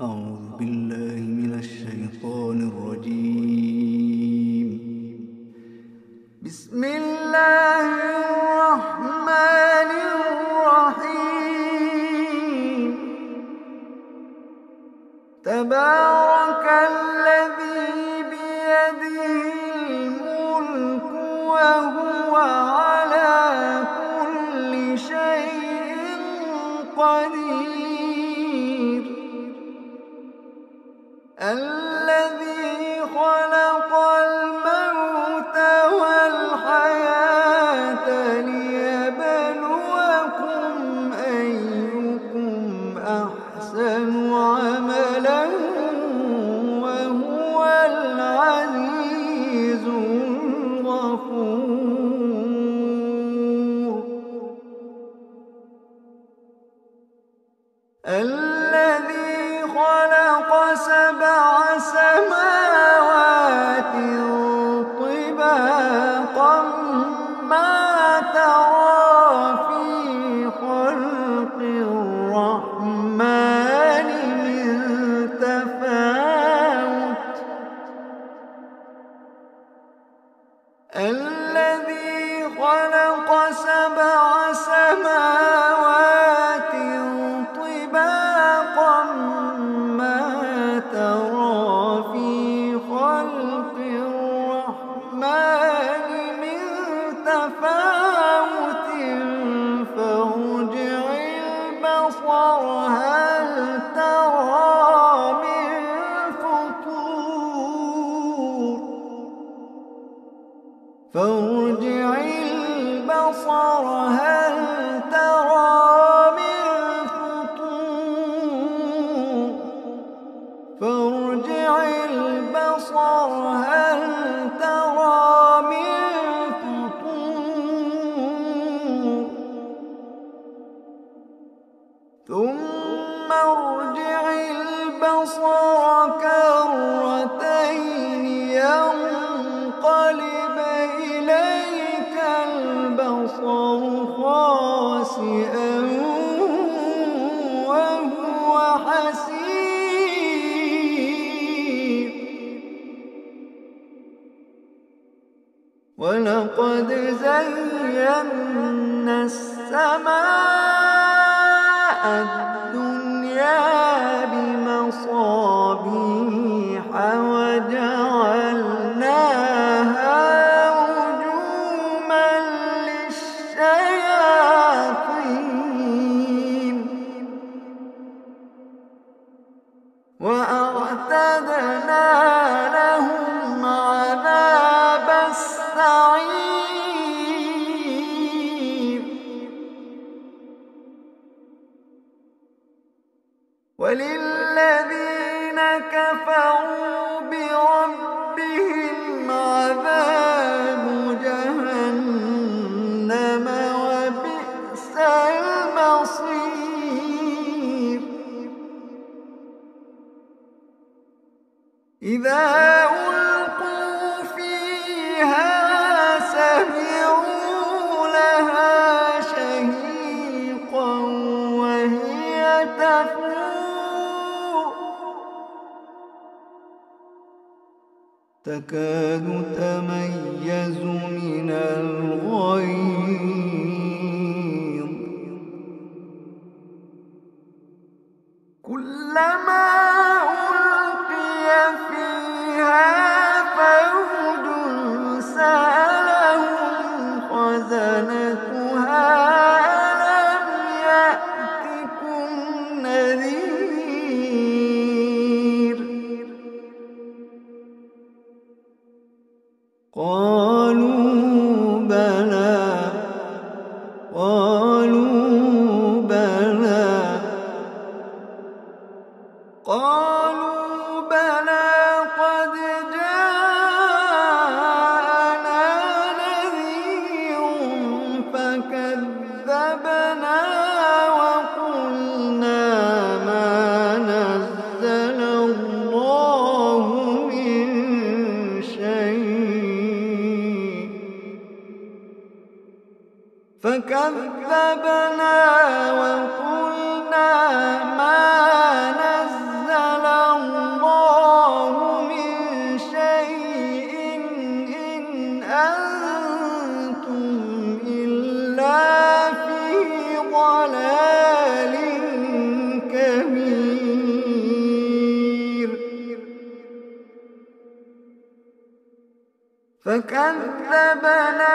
أعوذ بالله من الشيطان الرجيم. بسم الله الرحمن الرحيم. تبارك الذي بيده الملك وهو على كل شيء قدير. الذي خلق الموت والحياة ليبلوكم أيكم أحسن عملا وهو العزيز الغفور. الذي خلق سبع سماوات طباقا ما ترى في خلق الرحمن من تفاوت. الذي خلق سبع سماوات طباقا ما ترى في خلق الرحمن من تفاوت فارجع البصر هل ترى من فطور. فارجع البصر هل ترى من فطور. فارجع البصر هل ترى من فطور. ثم ارجع البصر كرتين ينقلب إليك البصر خاسئا وهو حسير. ولقد زينا السماء الدنيا بمصابيح وجعلناها رجوما للشياطين وأعتدنا لهم عذاب السعير. وللذين كفروا بربهم عذاب جهنم وبئس المصير. إذا ألقوا فيها سمعوا لها شهيقا وهي تفور تكاد تميز من الغيظ. كلما ألقي فيها فوج سألهم خزنتها ألم يأتكم نذير. قالوا بلى قد جاءنا نذير فكذبنا وقلنا ما نزل الله من شيء. فكذبنا وقلنا ما نزل فكذبنا